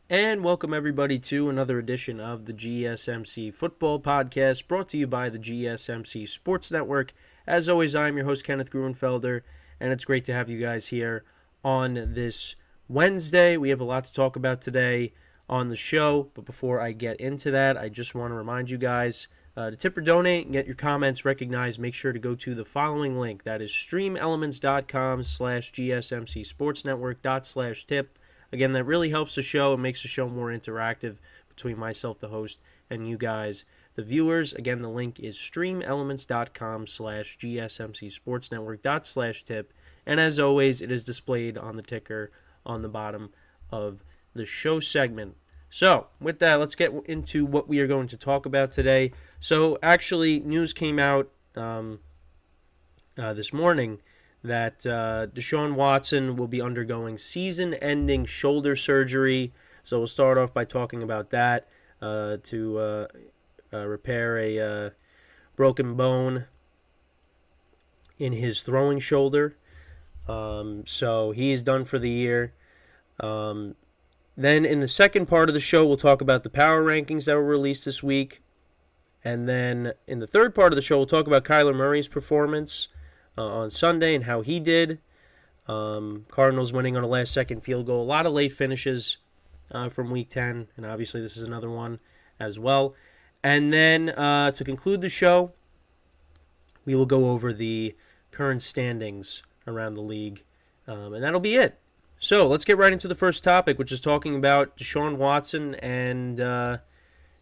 And welcome everybody to another edition of the GSMC Football Podcast, brought to you by the GSMC Sports Network. As always, I'm your host, Kenneth Gruenfelder, and it's great to have you guys here on this Wednesday. We have a lot to talk about today on the show, but before I get into that, I just want to remind you guys to tip or donate and get your comments recognized. Make sure to go to the following link. That is streamelements.com/GSMCsportsnetwork./tip. Again, that really helps the show and makes the show more interactive between myself, the host, and you guys, the viewers. Again, the link is streamelements.com/GSMCsportsnetwork./tip. And as always, it is displayed on the ticker on the bottom of the show segment. So, with that, let's get into what we are going to talk about today. So, actually, news came out this morning that Deshaun Watson will be undergoing season-ending shoulder surgery. So we'll start off by talking about that to repair a broken bone in his throwing shoulder. So he's done for the year. Then in the second part of the show, we'll talk about the power rankings that were released this week. And then in the third part of the show, we'll talk about Kyler Murray's performance on Sunday and how he did. Cardinals winning on a last-second field goal. A lot of late finishes from Week 10, and obviously this is another one as well. And then to conclude the show, we will go over the current standings around the league, and that'll be it. So let's get right into the first topic, which is talking about Deshaun Watson and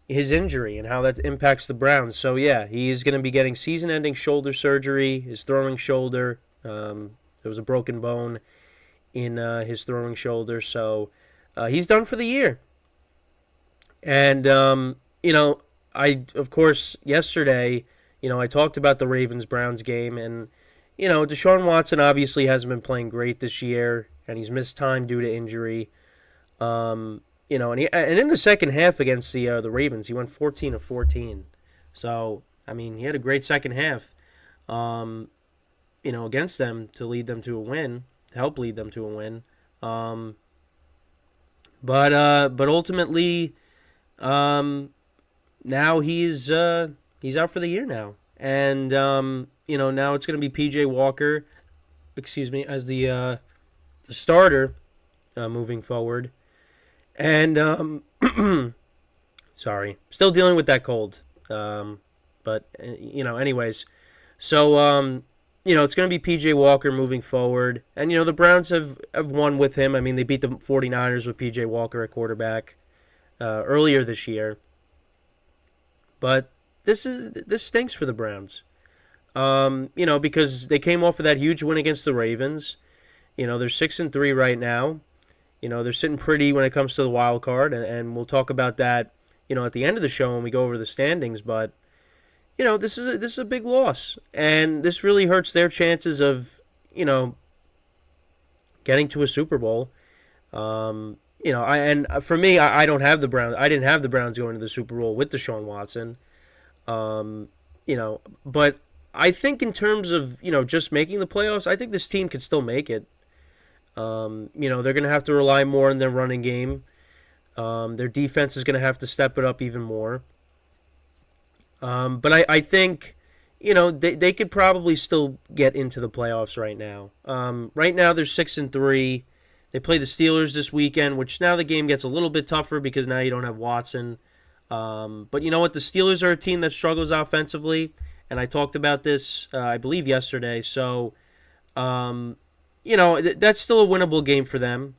his injury and how that impacts the Browns. So, yeah, he is going to be getting season-ending shoulder surgery, his throwing shoulder. There was a broken bone in his throwing shoulder. So, he's done for the year. And, of course, yesterday, I talked about the Ravens-Browns game. And, Deshaun Watson obviously hasn't been playing great this year, and he's missed time due to injury. And in the second half against the Ravens, he went 14 of 14. So, he had a great second half, against them to lead them to a win, to help lead them to a win. But ultimately, now he's out for the year now, and now it's going to be P.J. Walker, as the starter moving forward. And, sorry, still dealing with that cold. Anyways. So, it's going to be P.J. Walker moving forward. And, the Browns have won with him. They beat the 49ers with P.J. Walker at quarterback earlier this year. But this stinks for the Browns. Because they came off of that huge win against the Ravens. They're 6-3 right now. They're sitting pretty when it comes to the wild card, and we'll talk about that, at the end of the show when we go over the standings. But, this is a big loss, and this really hurts their chances of, getting to a Super Bowl. For me, I don't have the Browns. I didn't have the Browns going to the Super Bowl with Deshaun Watson. But I think in terms of, just making the playoffs, I think this team could still make it. They're going to have to rely more on their running game. Their defense is going to have to step it up even more. But I think, they could probably still get into the playoffs right now. Right now they're 6-3. They play the Steelers this weekend, which now the game gets a little bit tougher because now you don't have Watson. But you know what? The Steelers are a team that struggles offensively, and I talked about this, I believe, yesterday. So, that's still a winnable game for them.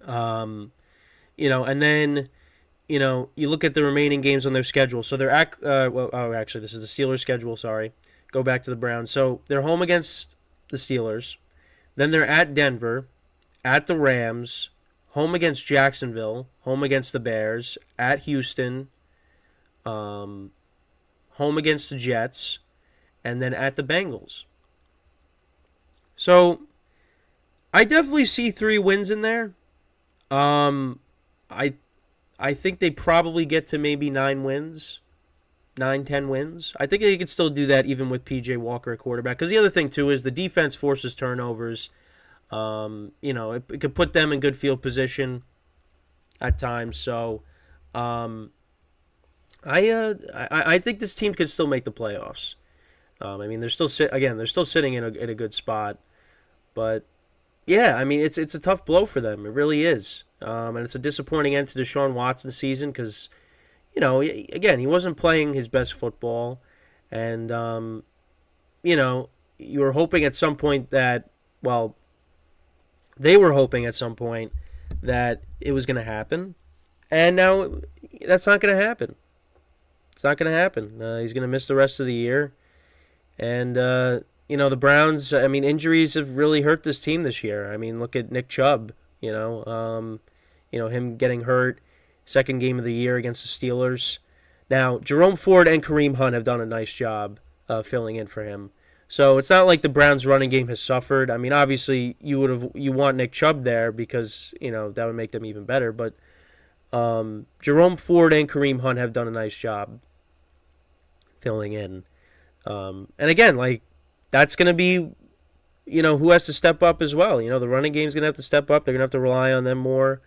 And then, you look at the remaining games on their schedule. So they're actually, this is the Steelers' schedule, sorry. Go back to the Browns. So they're home against the Steelers. Then they're at Denver, at the Rams, home against Jacksonville, home against the Bears, at Houston, home against the Jets, and then at the Bengals. So, I definitely see 3 wins in there. I think they probably get to maybe 9 wins, 9-10 wins. I think they could still do that even with P.J. Walker at quarterback. Because the other thing, too, is the defense forces turnovers. It could put them in good field position. at times. So, um, I think this team could still make the playoffs. I mean, they're still sitting in a good spot, but yeah, I mean, it's a tough blow for them. It really is, and it's a disappointing end to Deshaun Watson's season because again, he wasn't playing his best football, and you were hoping at some point that well, they were hoping at some point that it was going to happen, and now that's not going to happen. It's not going to happen. He's going to miss the rest of the year. And, the Browns, I mean, injuries have really hurt this team this year. I mean, look at Nick Chubb, him getting hurt, second game of the year against the Steelers. Now, Jerome Ford and Kareem Hunt have done a nice job filling in for him. So it's not like the Browns' running game has suffered. I mean, obviously, you want Nick Chubb there because, that would make them even better. But Jerome Ford and Kareem Hunt have done a nice job filling in. And again, like, that's going to be, who has to step up as well. The running game's going to have to step up. They're going to have to rely on them more.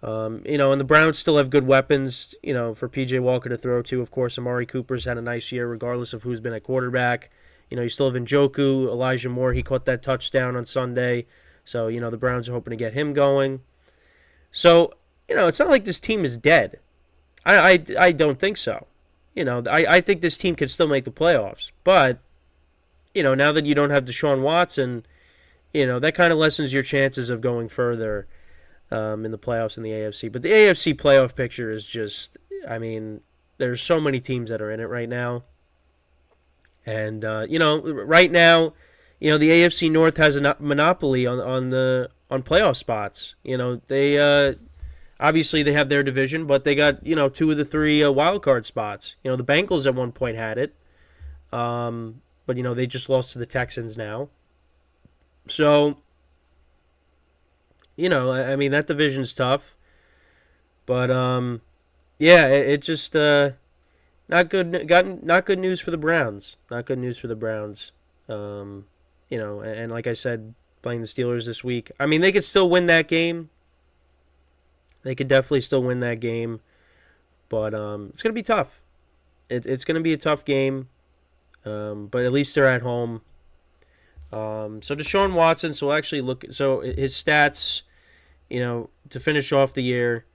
And the Browns still have good weapons, for P.J. Walker to throw to. Of course, Amari Cooper's had a nice year regardless of who's been at quarterback. You still have Njoku, Elijah Moore. He caught that touchdown on Sunday. So, the Browns are hoping to get him going. So, it's not like this team is dead. I don't think so. I think this team can still make the playoffs. But, now that you don't have Deshaun Watson, that kind of lessens your chances of going further in the playoffs in the AFC. But the AFC playoff picture is just, I mean, there's so many teams that are in it right now. And, right now, the AFC North has a monopoly on playoff spots. They obviously they have their division, but they got, two of the three wild card spots. The Bengals at one point had it. But, they just lost to the Texans now. So, I mean, that division's tough. But, yeah, it just not good. Not good news for the Browns. Not good news for the Browns. And like I said, playing the Steelers this week. I mean, they could still win that game. They could definitely still win that game. But it's going to be tough. It's going to be a tough game. But at least they're at home. So Deshaun Watson, so we'll actually look. So his stats, to finish off the year.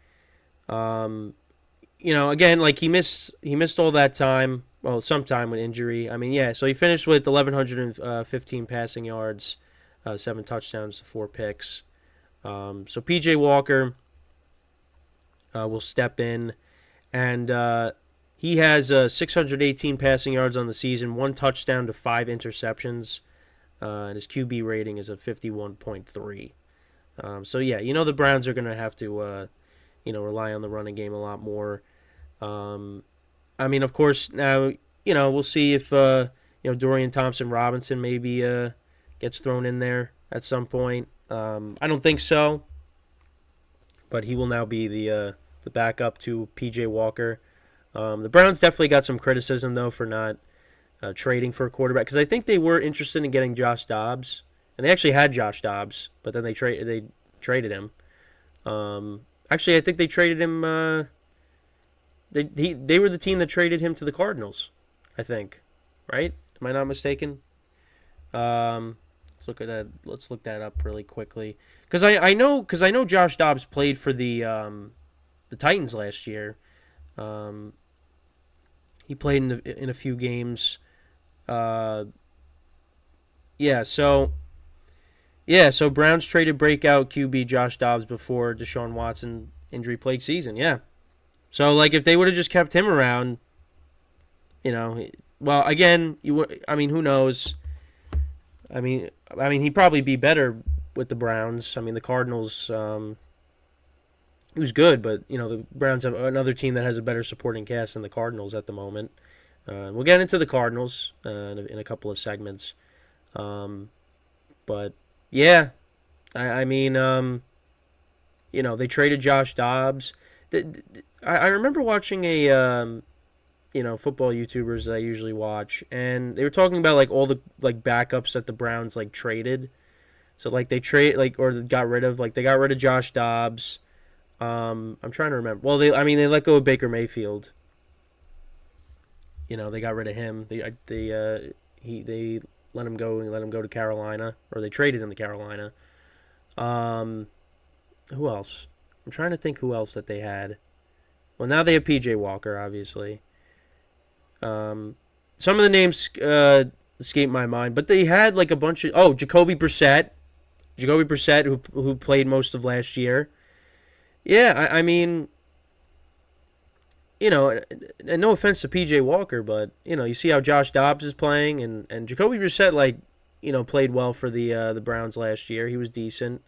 Again, like he missed all that time. Well, some time with injury. I mean, yeah. So he finished with 1,115 passing yards, 7 touchdowns to 4 picks. So P.J. Walker will step in, and he has 618 passing yards on the season, 1 touchdown to 5 interceptions, and his QB rating is a 51.3. So yeah, the Browns are going to have to rely on the running game a lot more. I mean, of course, now, we'll see if, Dorian Thompson-Robinson maybe gets thrown in there at some point. I don't think so, but he will now be the backup to P.J. Walker. The Browns definitely got some criticism, though, for not trading for a quarterback, because I think they were interested in getting Josh Dobbs, and they actually had Josh Dobbs, but then they traded him. Actually, I think they traded him. They were the team that traded him to the Cardinals, I think, right? Am I not mistaken? Let's look at that. Let's look that up really quickly, because I know Josh Dobbs played for the Titans last year. He played in a few games. So Browns traded breakout QB Josh Dobbs before Deshaun Watson injury-plagued season. Yeah. So, like, if they would have just kept him around, well, again, who knows? I mean, he'd probably be better with the Browns. I mean, the Cardinals, he was good, but, the Browns have another team that has a better supporting cast than the Cardinals at the moment. We'll get into the Cardinals in a couple of segments. But, yeah, I mean, they traded Josh Dobbs. I remember watching a, football YouTubers that I usually watch, and they were talking about, like, all the, like, backups that the Browns, like, traded. So, like, they got rid of Josh Dobbs. I'm trying to remember. Well, they let go of Baker Mayfield. They got rid of him. They let him go and let him go to Carolina, or they traded him to Carolina. Um, who else? I'm trying to think who else that they had. Well, now they have PJ Walker, obviously. Some of the names escape my mind, but they had like a bunch of Jacoby Brissett, who played most of last year. Yeah, I mean, and no offense to PJ Walker, but you see how Josh Dobbs is playing, and Jacoby Brissett played well for the Browns last year. He was decent.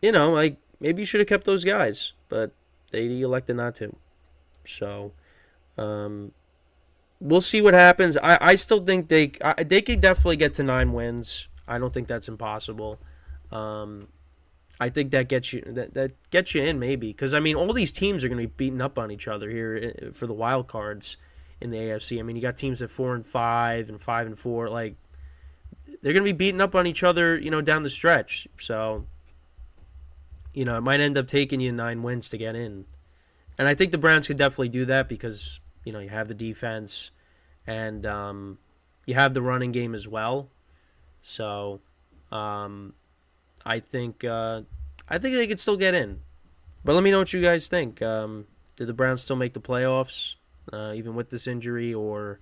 Maybe you should have kept those guys, but they elected not to. So, we'll see what happens. I still think they could definitely get to 9 wins. I don't think that's impossible. I think that gets you in maybe, because I mean all these teams are going to be beating up on each other here for the wild cards in the AFC. I mean you got teams at 4-5 and 5-4. Like they're going to be beating up on each other, down the stretch. So it might end up taking you 9 wins to get in, and I think the Browns could definitely do that because you have the defense and you have the running game as well. So. I think they could still get in, but let me know what you guys think. Did the Browns still make the playoffs, even with this injury, or,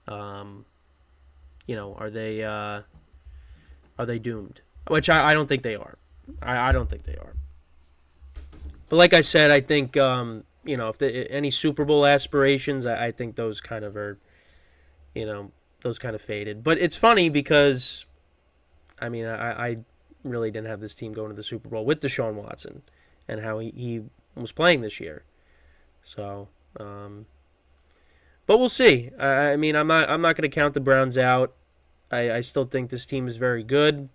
are they doomed? Which I don't think they are. I don't think they are. But like I said, I think if any Super Bowl aspirations, I think those kind of are, those kind of faded. But it's funny because, I mean, I really didn't have this team going to the Super Bowl with Deshaun Watson and how he was playing this year. So, but we'll see. I mean, I'm not going to count the Browns out. I still think this team is very good.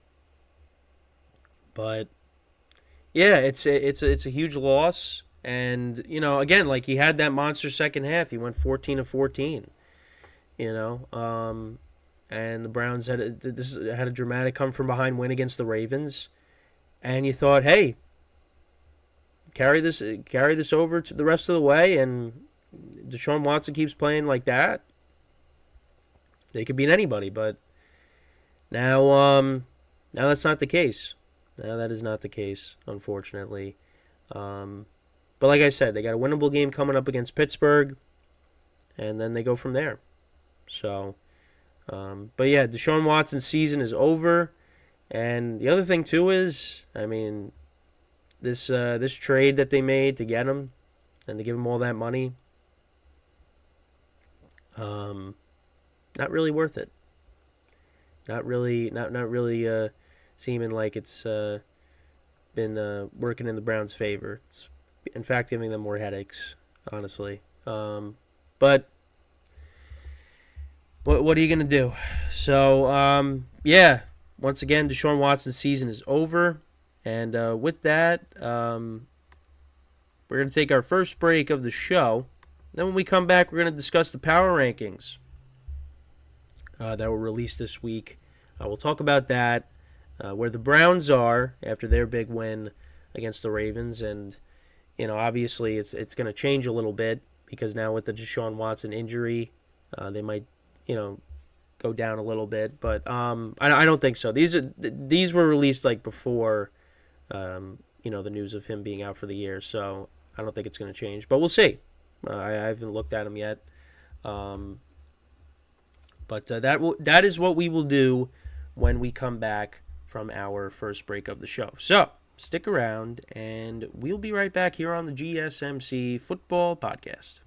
But yeah, it's a huge loss. And again, like he had that monster second half. He went 14-14. And the Browns had a dramatic come from behind win against the Ravens, and you thought, hey, carry this over to the rest of the way, and Deshaun Watson keeps playing like that, they could beat anybody. But now that's not the case. Now that is not the case, unfortunately. But like I said, they got a winnable game coming up against Pittsburgh, and then they go from there. So. But yeah, Deshaun Watson's season is over, and the other thing too is, I mean, this trade that they made to get him and to give him all that money, not really worth it. Not really seeming like it's been working in the Browns' favor. It's in fact giving them more headaches, honestly. But. What are you going to do? So, yeah, once again, Deshaun Watson's season is over. And with that, we're going to take our first break of the show. Then when we come back, we're going to discuss the power rankings that were released this week. We'll talk about that, where the Browns are after their big win against the Ravens. And, obviously it's going to change a little bit because now with the Deshaun Watson injury, they might go down a little bit, but I don't think so. These were released like before, the news of him being out for the year, so I don't think it's going to change. But we'll see. I haven't looked at him yet, but that is what we will do when we come back from our first break of the show. So stick around, and we'll be right back here on the GSMC Football Podcast.